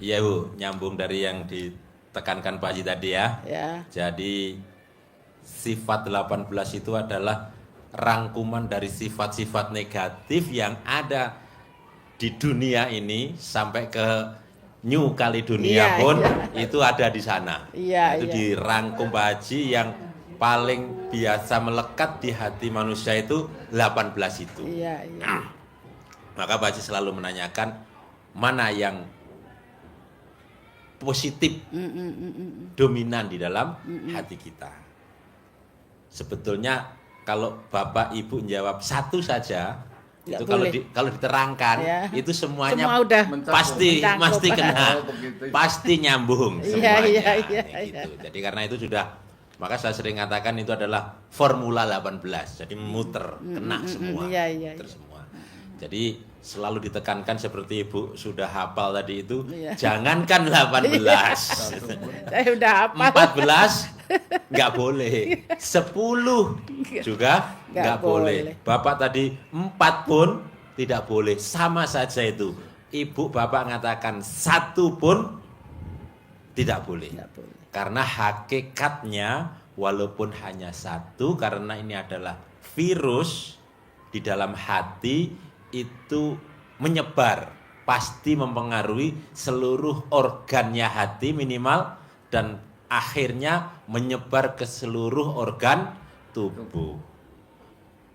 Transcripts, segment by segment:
Iya Bu, nyambung dari yang ditekankan Pak Haji tadi ya. Ya. Jadi sifat 18 itu adalah rangkuman dari sifat-sifat negatif yang ada di dunia ini sampai ke New Caledonia Iya, pun iya. itu ada di sana. Iya, Itu iya. dirangkum Pak Haji yang paling biasa melekat di hati manusia itu 18 itu. Iya, iya. Maka Pak Haji selalu menanyakan mana yang positif dominan di dalam hati kita. Sebetulnya kalau Bapak Ibu jawab satu saja, Nggak itu boleh. kalau diterangkan Ya. itu semuanya Semua udah pasti mencakup. kena, Oh, begitu. pasti nyambung Iya, semuanya. iya, Kayak iya, gitu. Jadi karena itu sudah, maka saya sering katakan itu adalah formula 18. Jadi muter, kena semua. Iya, iya, Muter iya. semua. Jadi selalu ditekankan seperti Ibu sudah hafal tadi itu, Iya. jangankan 18. Saya udah hafal. 14 nggak boleh, 10 juga Nggak nggak boleh. boleh. Bapak tadi 4 pun tidak boleh, sama saja itu. Ibu bapak mengatakan 1 pun tidak boleh. Nggak boleh. Karena hakikatnya walaupun hanya 1, karena ini adalah virus di dalam hati itu menyebar, pasti mempengaruhi seluruh organnya hati minimal dan akhirnya menyebar ke seluruh organ tubuh.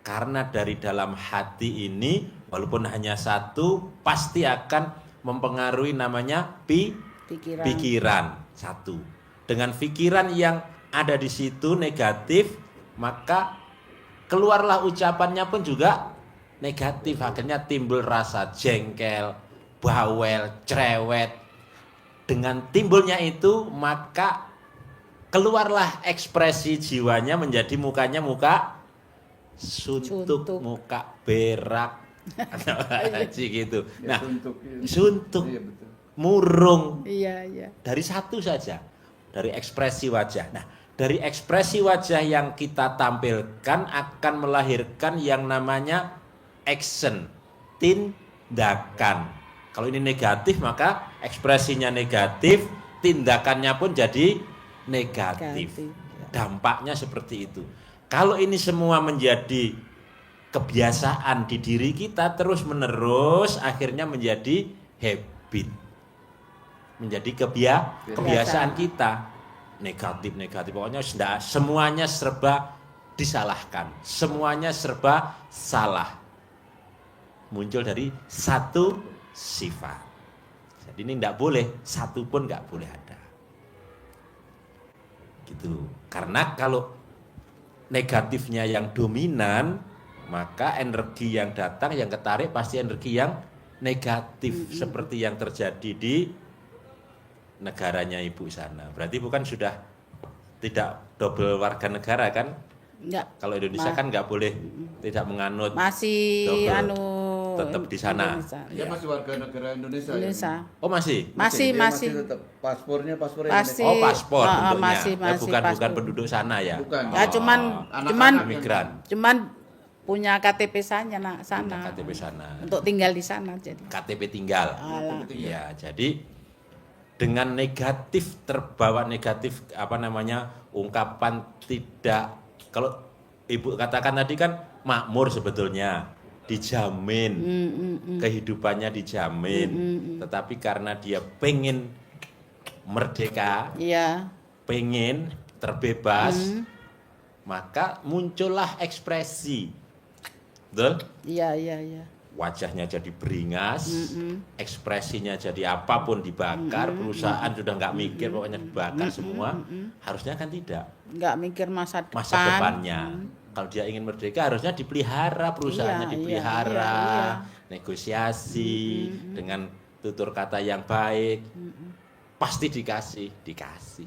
Karena dari dalam hati ini walaupun hanya 1 pasti akan mempengaruhi namanya Pikiran. pikiran 1. Dengan pikiran yang ada di situ negatif, maka keluarlah ucapannya pun juga negatif. Akhirnya timbul rasa jengkel, bawel, cerewet. Dengan timbulnya itu, maka keluarlah ekspresi jiwanya menjadi mukanya muka suntuk, Suntuk. muka berak, Haji gitu. Ya, Nah, suntuk. suntuk, Iya, betul. murung, Iya, iya. dari 1 saja, dari ekspresi wajah. Nah, dari ekspresi wajah yang kita tampilkan akan melahirkan yang namanya action, tindakan. Kalau ini negatif maka ekspresinya negatif, tindakannya pun jadi negatif. Negatif. Dampaknya seperti itu. Kalau ini semua menjadi kebiasaan di diri kita terus menerus, akhirnya menjadi habit, menjadi kebiasaan kita. Negatif, pokoknya semuanya serba disalahkan, semuanya serba salah, muncul dari 1 sifat. Jadi ini tidak boleh, 1 pun nggak boleh ada gitu. Karena kalau negatifnya yang dominan, maka energi yang datang, yang ketarik pasti energi yang negatif, seperti yang terjadi di negaranya Ibu sana. Berarti bukan sudah tidak double warga negara kan? Enggak. Kalau Indonesia kan nggak boleh tidak menganut, Masih double. Tetap di sana. Indonesia. Dia masih warga negara Indonesia. Indonesia. Ya? Oh masih? Masih. Dia tetap paspor Masih. Oh paspor bentuknya. masih, Ya, bukan paspor. penduduk sana ya. Bukan. Ya cuman Migran. punya KTP sana. KTP sana. Untuk tinggal di sana jadi. KTP tinggal. Alah. Iya, jadi dengan negatif, terbawa negatif ungkapan tidak, kalau Ibu katakan tadi kan makmur sebetulnya, dijamin, kehidupannya dijamin, tetapi karena dia pengen merdeka, Iya. pengen terbebas, maka muncullah ekspresi, betul? Iya. Wajahnya jadi beringas, ekspresinya jadi apapun dibakar, perusahaan sudah nggak mikir, pokoknya dibakar semua. Harusnya kan tidak, Enggak mikir masa depan. masa depannya. Kalau dia ingin merdeka harusnya dipelihara, perusahaannya Iya, dipelihara, iya. negosiasi dengan tutur kata yang baik, pasti dikasih.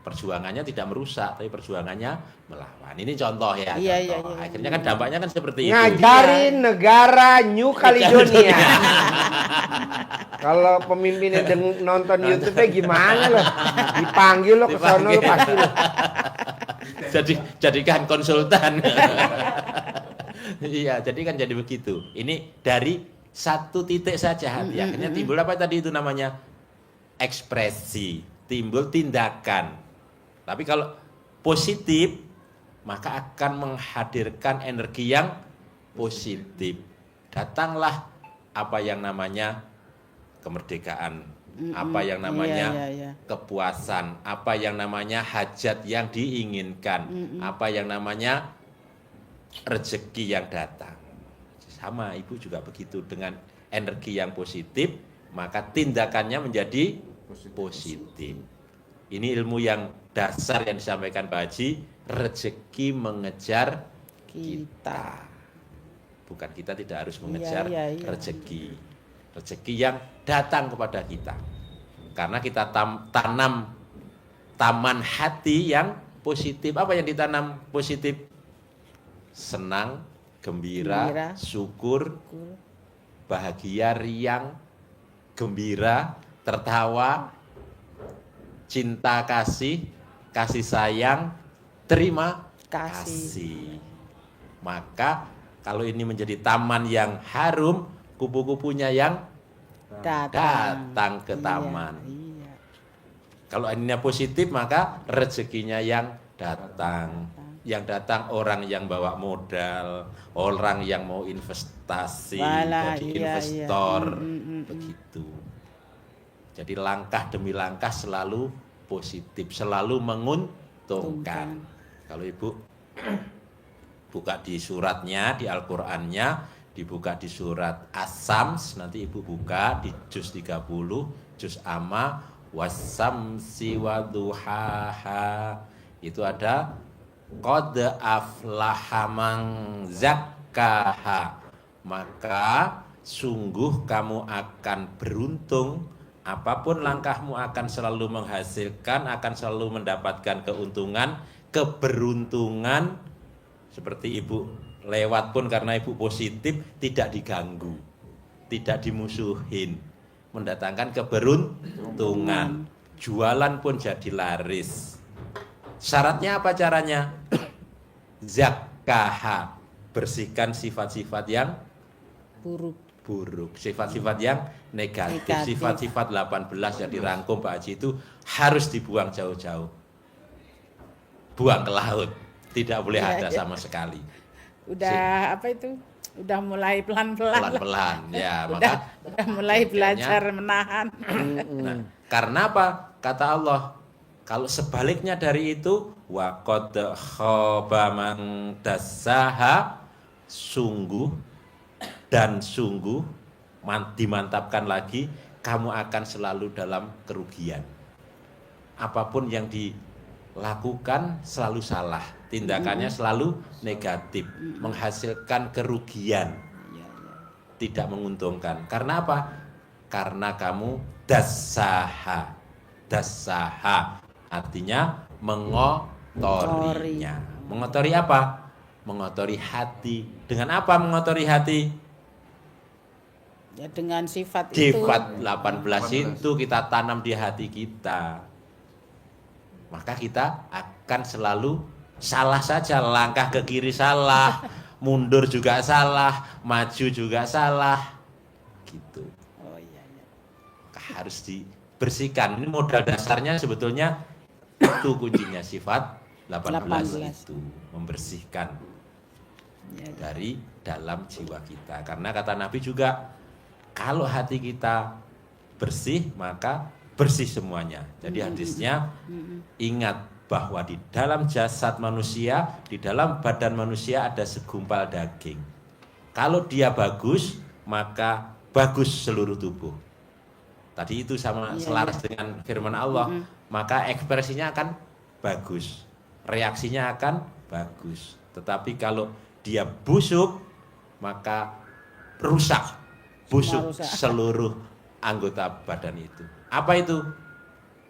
Perjuangannya tidak merusak, tapi perjuangannya melawan. Ini contoh ya. Iya, contoh. iya. Akhirnya kan dampaknya kan seperti itu. Ngajarin negara New Caledonia. Kalau pemimpinnya nonton YouTube-nya gimana loh? Dipanggil lo ke sono lo pasti lo. Jadikan konsultan. Iya, jadi kan jadi begitu. Ini dari 1 titik saja hati. Akhirnya timbul apa tadi itu namanya? ekspresi, timbul tindakan. Tapi kalau positif, maka akan menghadirkan energi yang positif. Datanglah apa yang namanya kemerdekaan, apa yang namanya kepuasan, apa yang namanya hajat yang diinginkan, apa yang namanya rezeki yang datang. Sama ibu juga begitu, dengan energi yang positif, maka tindakannya menjadi positif. Ini ilmu yang dasar yang disampaikan Pak Haji, rezeki mengejar kita. Bukan kita tidak harus mengejar rezeki. Rezeki yang datang kepada kita. Karena kita tanam taman hati yang positif. Apa yang ditanam positif? Senang, gembira, syukur, bahagia, riang, gembira, tertawa, cinta kasih, kasih sayang, terima kasih. Maka kalau ini menjadi taman yang harum, kupu-kupunya yang datang ke taman. Kalau ininya positif, maka rezekinya yang datang. Yang datang orang yang bawa modal, orang yang mau investasi, jadi investor, begitu. Jadi langkah demi langkah selalu positif, selalu menguntungkan. Kalau ibu buka di suratnya, di Al-Qur'annya, dibuka di surat As-Sams, nanti ibu buka di juz 30, juz Amma, wasamsi waduhaha. Itu ada qad aflaha man zakkaha. Maka sungguh kamu akan beruntung, apapun langkahmu akan selalu menghasilkan, akan selalu mendapatkan keuntungan, keberuntungan. Seperti ibu lewat pun karena ibu positif, tidak diganggu, tidak dimusuhin, mendatangkan keberuntungan. Jualan pun jadi laris. Syaratnya apa caranya? Zakkaha, bersihkan sifat-sifat yang buruk, sifat-sifat yang negatif. Sifat-sifat 18 yang dirangkum Pak Haji itu harus dibuang jauh-jauh. Buang ke laut, tidak boleh ada sama sekali. Udah apa itu? Udah mulai pelan-pelan. Ya, udah mulai belajar menahan. Nah, karena apa? Kata Allah, kalau sebaliknya dari itu, wa qad khaba man dassaha, sungguh dan sungguh, dimantapkan lagi, kamu akan selalu dalam kerugian. Apapun yang dilakukan selalu salah, tindakannya selalu negatif, menghasilkan kerugian, tidak menguntungkan. Karena apa? Karena kamu dassaha. Dassaha artinya mengotorinya. Mengotori apa? Mengotori hati. Dengan apa mengotori hati? Ya dengan sifat itu. Sifat 18 itu kita tanam di hati kita. Maka kita akan selalu salah saja, langkah ke kiri salah, mundur juga salah, maju juga salah. Gitu. Oh iya. Harus dibersihkan. Ini modal dasarnya sebetulnya itu kuncinya, sifat 18 itu membersihkan dari dalam jiwa kita. Karena kata Nabi juga, kalau hati kita bersih maka bersih semuanya. Jadi hadisnya, ingat bahwa di dalam jasad manusia, di dalam badan manusia ada segumpal daging. Kalau dia bagus, maka bagus seluruh tubuh. Tadi itu sama selaras dengan firman Allah, maka ekspresinya akan bagus, reaksinya akan bagus. Tetapi kalau dia busuk, maka rusak, busuk seluruh anggota badan itu. Apa itu?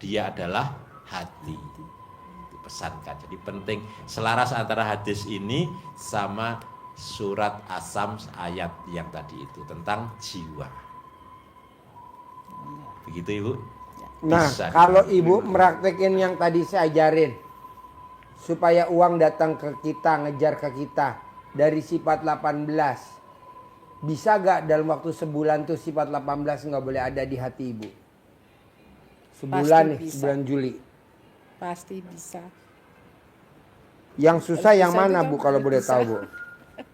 Dia adalah hati. Itu pesankan. Jadi penting selaras antara hadis ini sama surat As-Sams ayat yang tadi itu tentang jiwa. Begitu Ibu? Nah, kalau Ibu meraktekin yang tadi saya ajarin, supaya uang datang ke kita, ngejar ke kita dari sifat 18, bisa gak dalam waktu sebulan tuh sifat 18 nggak boleh ada di hati Ibu? Sebulan Pasti nih, bisa. sebulan Juli. Pasti bisa. Yang susah yang Susah mana itu Bu kan kalau boleh bisa. tahu Bu?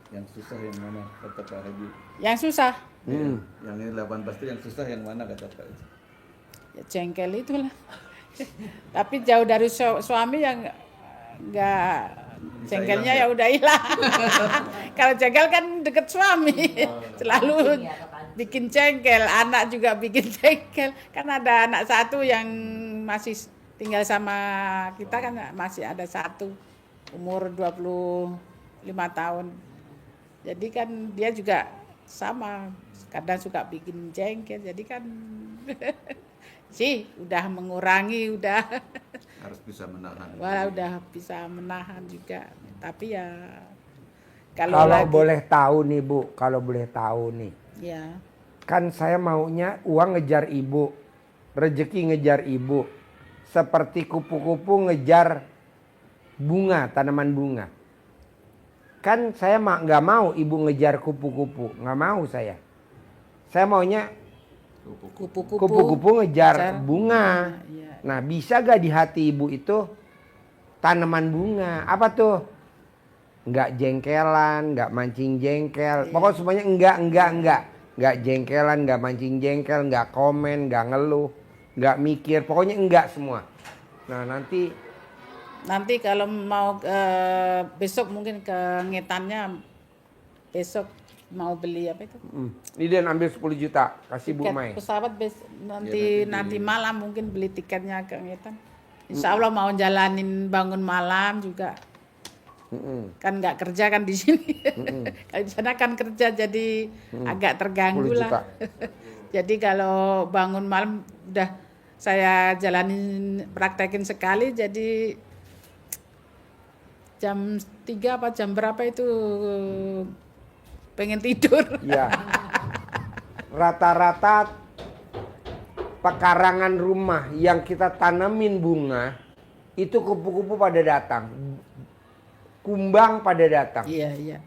Yang susah yang mana kata Pak Haji? Yang susah, Yang ini 18 itu yang susah yang mana kata Pak Haji? ya jengkel itulah. Tapi jauh dari suami yang nggak jengkelnya ya udah hilang. Kalau jengkel kan deket suami, selalu bikin jengkel. Anak juga bikin jengkel. Kan ada anak satu yang masih tinggal sama kita kan masih ada satu umur 25 tahun. Jadi kan dia juga sama kadang suka bikin jengkel. Jadi kan sih udah mengurangi udah. Harus bisa menahan. Wah udah bisa menahan juga. Tapi ya kalau Kalau lagi, boleh tahu nih Bu, kalau boleh tahu nih. ya Kan saya maunya uang ngejar ibu, rezeki ngejar ibu. Seperti kupu-kupu ngejar bunga, tanaman bunga. Kan saya nggak mau ibu ngejar kupu-kupu, nggak mau saya. Saya maunya kupu-kupu ngejar bunga. Iya. Nah bisa gak di hati ibu itu tanaman bunga? Apa tuh? Nggak jengkelan, nggak mancing jengkel. Pokoknya semuanya enggak. Nggak jengkelan, nggak mancing jengkel, nggak komen, nggak ngeluh, nggak mikir. Pokoknya enggak semua. Nah Nanti kalau mau besok mungkin ke ngetannya besok mau beli apa itu? ini dia ambil 10 juta, kasih Bu Tiket Mai. pesawat nanti malam mungkin beli tiketnya ke ngetan. Insya Allah mau jalanin bangun malam juga. Kan nggak kerja kan di sini. Kalau di sana kan kerja jadi agak terganggu 10 juta. lah. Jadi kalau bangun malam udah saya jalanin praktekin sekali jadi jam 3 apa jam berapa itu pengen tidur. Ya. Rata-rata pekarangan rumah yang kita tanemin bunga itu kupu-kupu pada datang. Kumbang pada datang. Iya.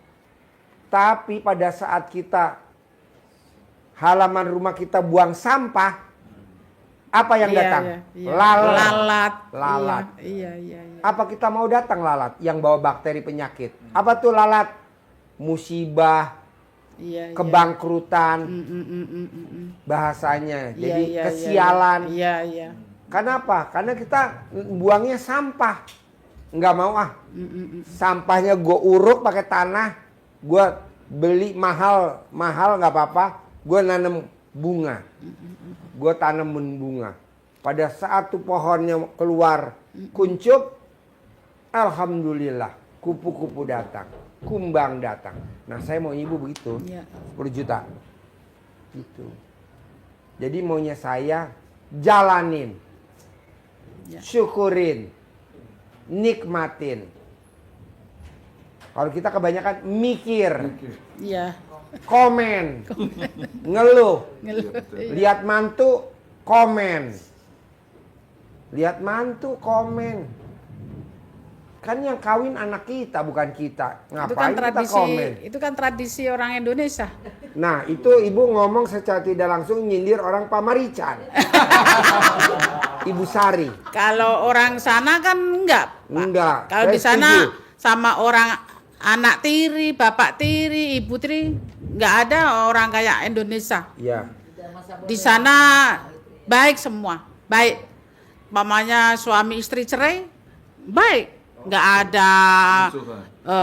Tapi pada saat kita halaman rumah kita buang sampah, apa yang datang? Iya. Lalat. Lalat. Iya. Apa kita mau datang lalat yang bawa bakteri penyakit? Apa tuh lalat? Musibah, Iya. kebangkrutan, bahasanya. Jadi kesialan. Iya. Kenapa? Karena kita buangnya sampah. Nggak mau sampahnya gue uruk pakai tanah, gue beli mahal nggak apa-apa, gue nanam bunga, gue tanemin bunga. Pada saat tuh pohonnya keluar kuncup, alhamdulillah kupu-kupu datang, kumbang datang. Nah saya mau ibu begitu, Iya. 10 juta, gitu. Jadi maunya saya jalanin, Ya. syukurin, nikmatin. Kalau kita kebanyakan mikir, Iya. komen, ngeluh, Ngeluh. lihat mantu, komen, lihat mantu, komen. Kan yang kawin anak kita bukan kita. Itu kan Ngapain kita tradisi, komen? itu kan tradisi orang Indonesia. Nah itu ibu ngomong secara tidak langsung nyindir orang Pamarican. Ibu Sari. Kalau orang sana kan enggak, Pak. Enggak, Kalau saya di sana setuju. sama orang anak tiri, bapak tiri, ibu tiri, enggak ada orang kayak Indonesia. Ya. Di sana baik semua, baik. Mamanya suami istri cerai, baik. Enggak ada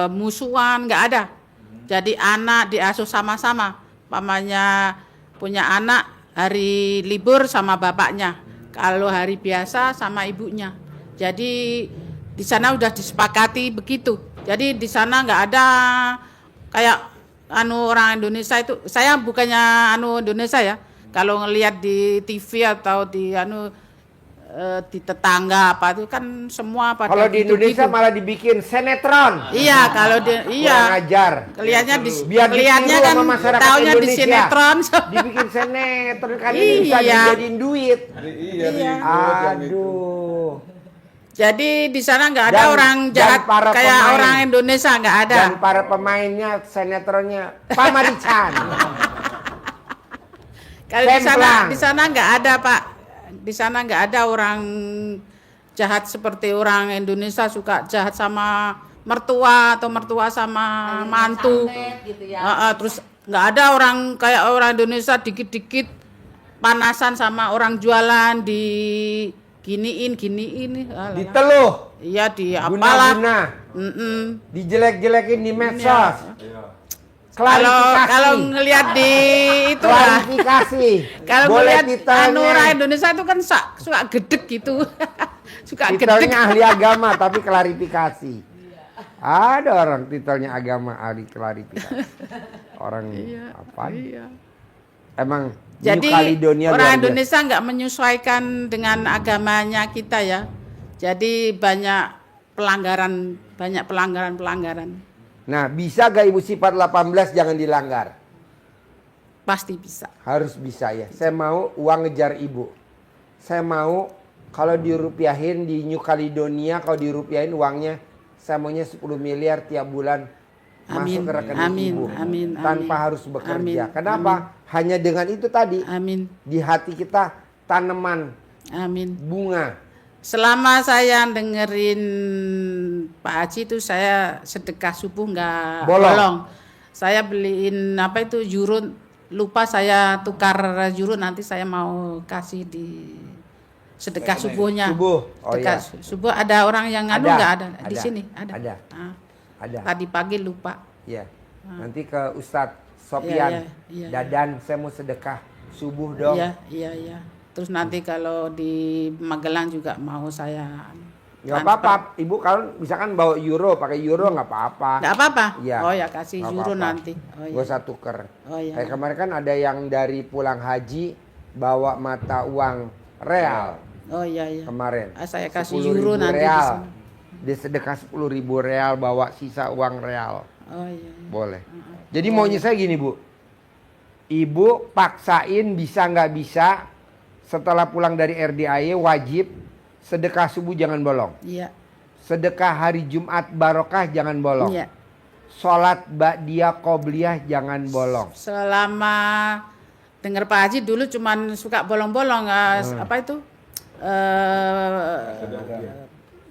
musuhan, enggak ada. Jadi anak diasuh sama-sama. Mamanya punya anak hari libur sama bapaknya. Kalau hari biasa sama ibunya. Jadi di sana udah disepakati begitu. Jadi di sana nggak ada kayak orang Indonesia itu. Saya bukannya Indonesia ya. Kalau ngelihat di TV atau di di tetangga apa itu kan semua pada Kalau di Indonesia malah dibikin sinetron. Iya, kalau di Kurang ajar. kelihatannya Biar kelihatannya ditiru kan sama masyarakat taunya di Indonesia. sinetron. Dibikin sinetron kan Iya. bisa dijadiin duit. Iya. Aduh. Jadi di sana nggak ada Dan- orang dan jahat para kayak pemain. orang Indonesia nggak ada. Dan para pemainnya sinetronnya Pamarican. Kalau Semplang. di sana nggak ada Pak di sana nggak ada orang jahat seperti orang Indonesia suka jahat sama mertua atau mertua sama mantu. Gitu ya. Terus nggak ada orang kayak orang Indonesia dikit-dikit panasan sama orang jualan di giniin. Diteluh, Iya di apalah. guna-guna, Mm-mm. dijelek-jelekin di medsos. Kalau Klarifikasi. ngelihat di itu lah. Klarifikasi. Kalau Boleh ngelihat titelnya. orang Indonesia itu kan suka gedek gitu. Suka gedek. Titelnya ahli agama tapi klarifikasi. Ada orang titelnya agama ahli klarifikasi. Orang apa? Iya. Emang Jadi New Caledonia orang luar biasa. Indonesia nggak menyesuaikan dengan agamanya kita ya. Jadi banyak pelanggaran. Nah, bisa gak Ibu sifat 18 jangan dilanggar? Pasti bisa. Harus bisa ya. Saya mau uang ngejar Ibu. Saya mau kalau dirupiahin di New Caledonia, kalau dirupiahin uangnya, saya maunya 10 miliar tiap bulan Amin, masuk ke rekening amin, Ibu. amin, Tanpa amin. harus bekerja. Amin, Kenapa? Hanya dengan itu tadi, Amin. di hati kita tanaman Amin. bunga. Selama saya dengerin Pak Haji itu saya sedekah subuh nggak Bolong. bolong. Saya beliin apa itu euro, lupa saya tukar euro, nanti saya mau kasih di sedekah subuhnya. Subuh. Oh Sedekah iya. subuh ada orang yang nganu nggak ada di sini ada. Ada. Ah, Ada. tadi pagi lupa. Ya. Nanti ke Ustadz Sopian. Iya. Dadan, saya mau sedekah subuh dong. Iya. Terus nanti kalau di Magelang juga mau saya Nggak transfer. apa-apa, Ibu kalau misalkan bawa euro, pakai euro nggak apa-apa. Nggak apa-apa. Iya. Oh ya kasih Nggak euro apa-apa. nanti. Oh Gak ya. usah tuker. Oh iya. Kayak kemarin kan ada yang dari pulang haji bawa mata uang real Oh iya. kemarin. Saya kasih 10.000 euro nanti di real. sana. Dia sedekah 10.000 real bawa sisa uang real. Oh iya. Boleh. Jadi maunya saya gini Bu. Ibu paksain bisa nggak bisa setelah pulang dari RDAY wajib sedekah subuh jangan bolong. Iya. Sedekah hari Jumat barokah jangan bolong. Iya. Sholat ba'diyah qobliyah jangan bolong. Selama dengar Pak Haji dulu cuman suka bolong-bolong apa itu?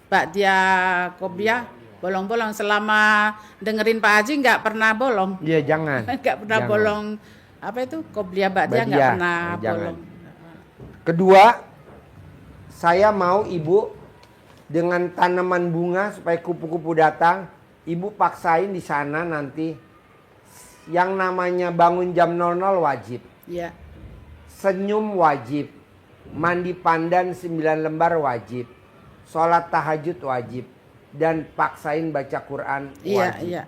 Ba'diyah qobliyah bolong-bolong. Selama dengerin Pak Haji nggak pernah bolong. Iya jangan. Nggak pernah Jangan. bolong. Apa itu? Qobliyah ba'diyah nggak Ba'diyah, pernah jangan. bolong. Kedua, saya mau Ibu dengan tanaman bunga supaya kupu-kupu datang, Ibu paksain di sana nanti yang namanya bangun jam 00 wajib. Iya. Senyum wajib. Mandi pandan 9 lembar wajib. Sholat tahajud wajib. Dan paksain baca Quran wajib. Iya.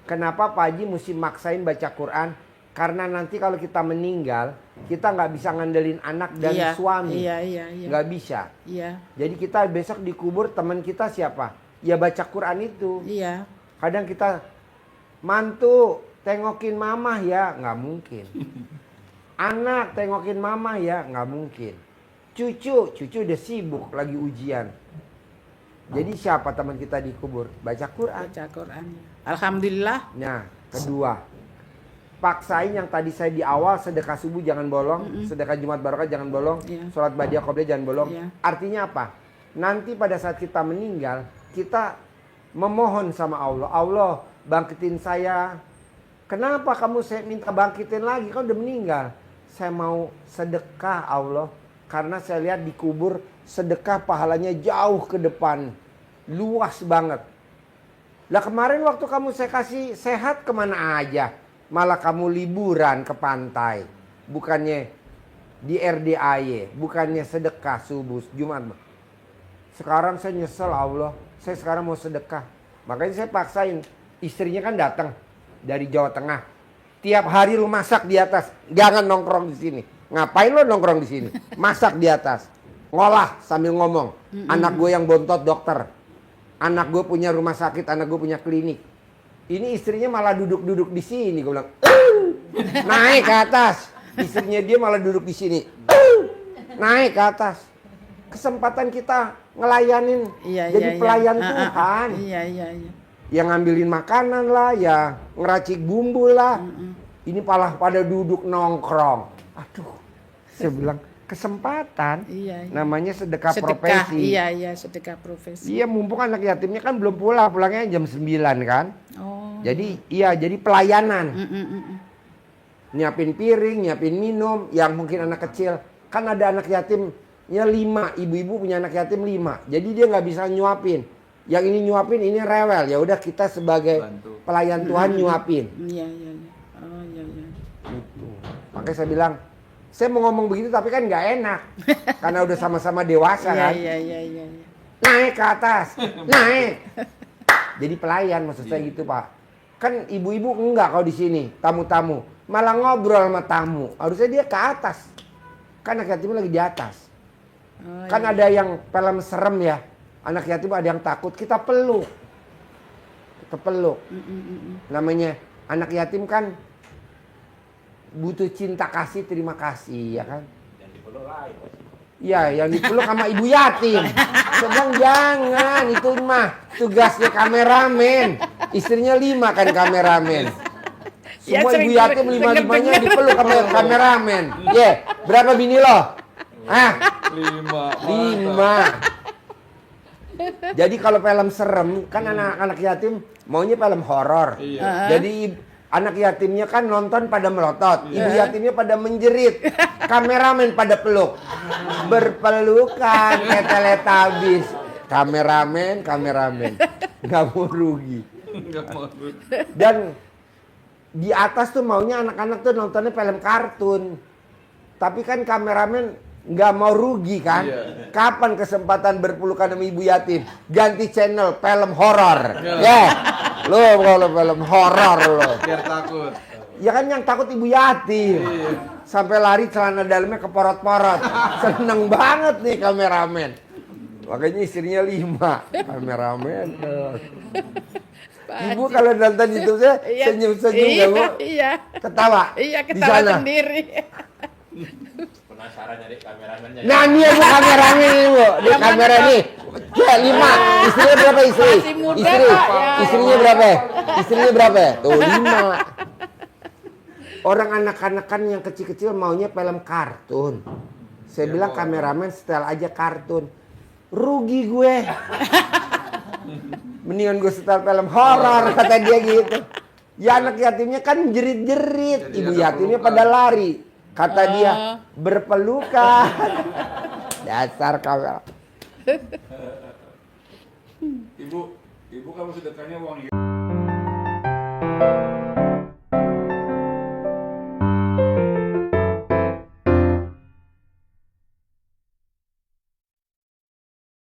Kenapa Pak Haji mesti maksain baca Quran? Karena nanti kalau kita meninggal, kita nggak bisa ngandelin anak dan Iya, suami. Iya. Nggak bisa. Iya. Jadi kita besok dikubur teman kita siapa? Ya baca Quran itu. Iya. Kadang kita mantu tengokin mama ya nggak mungkin. Anak tengokin mama ya nggak mungkin. Cucu udah sibuk lagi ujian. Jadi siapa teman kita dikubur? Baca Quran. Baca Quran. Alhamdulillah. Nah, kedua, paksain yang tadi saya di awal sedekah subuh jangan bolong, sedekah Jumat barokah jangan bolong, Iya. sholat ba'diyah qobliyah jangan bolong. Iya. Artinya apa? Nanti pada saat kita meninggal, kita memohon sama Allah, Allah bangkitin saya. Kenapa kamu saya minta bangkitin lagi? Kau udah meninggal. Saya mau sedekah Allah, karena saya lihat dikubur sedekah pahalanya jauh ke depan, luas banget. Lah kemarin waktu kamu saya kasih sehat kemana aja? Malah kamu liburan ke pantai. Bukannya di RDAY. Bukannya sedekah subuh Jumat. Sekarang saya nyesel Allah. Saya sekarang mau sedekah. Makanya saya paksain. Istrinya kan datang dari Jawa Tengah. Tiap hari lu masak di atas. Jangan nongkrong di sini. Ngapain lo nongkrong di sini? Masak di atas. Ngolah sambil ngomong. Anak gue yang bontot dokter. Anak gue punya rumah sakit. Anak gue punya klinik. Ini istrinya malah duduk-duduk di sini. Gue bilang, naik ke atas. Istrinya dia malah duduk di sini. Naik ke atas. Kesempatan kita ngelayanin. Jadi pelayan Tuhan. Iya. Yang ngambilin makanan lah, ya ngeracik bumbu lah. Ini malah pada duduk nongkrong. Aduh, saya bilang, Iya, kesempatan. iya. Namanya sedekah Sedekah, profesi. iya, sedekah profesi. Iya, mumpung anak yatimnya kan belum pulang, pulangnya jam 9 kan. Oh. Jadi jadi pelayanan. Mm. Nyiapin piring, nyiapin minum, yang mungkin anak kecil. Kan ada anak yatimnya 5, ibu-ibu punya anak yatim 5. Jadi dia nggak bisa nyuapin. Yang ini nyuapin, ini rewel. Ya udah kita sebagai Bantu. pelayan Tuhan nyuapin. Iya. Oh, iya. Gitu. Makanya saya bilang, saya mau ngomong begitu tapi kan nggak enak. Karena udah sama-sama dewasa kan. Iya. Naik ke atas, naik. Jadi pelayan maksud saya gitu Pak. Kan ibu-ibu enggak kalau di sini, tamu-tamu. Malah ngobrol sama tamu. Harusnya dia ke atas. Kan anak yatim lagi di atas. Oh, Kan ada yang film serem ya. Anak yatim ada yang takut, kita peluk. Kita peluk. Namanya anak yatim kan butuh cinta kasih, terima kasih ya kan. Yang dipeluk lain. Iya, yang dipeluk sama ibu yatim. Saya bilang jangan, itu mah tugasnya kameramen. Istrinya 5 kan kameramen. Ya, Semua sering ibu yatim 5-5-nya denger. dipeluk sama kameramen. Berapa bini lo? 5. Jadi kalau film serem, kan anak-anak yatim maunya film horor. Jadi anak yatimnya kan nonton pada melotot, ibu yatimnya pada menjerit, kameramen pada peluk, berpelukan kayak Teletubbies. Kameramen, nggak mau rugi. Dan di atas tuh maunya anak-anak tuh nontonnya film kartun, tapi kan kameramen nggak mau rugi kan? Kapan kesempatan berpelukan sama ibu yatim? Ganti channel film horor, lo kalau film horor lo. Biar takut. Ya kan yang takut ibu yatim. Sampai lari celana dalamnya keporot-porot. Seneng banget nih kameramen. Makanya istrinya 5 kameramen. Ibu kalau nonton YouTube saya senyum-senyum nggak Bu? Iya. Ketawa. Iya, di ketawa sana. sendiri. Penasaran nyari kameramennya. Nah ini Bu kameranya nih Bu. Di kamera nih. Ya 5. Istrinya berapa istri? Masih muda, Istri. Pak, ya. Istrinya berapa? Istrinya berapa? Tuh 5. Orang anak-anak kan yang kecil-kecil maunya film kartun. Saya bilang kameramen setel aja kartun. Rugi gue. Mendingan gue setel film horor kata dia gitu. Ya anak yatimnya kan jerit-jerit. Jadi Ibu ada yatimnya pelukan. pada lari. Kata dia berpelukan. Dasar kamera. Ibu kamu sedekahnya uang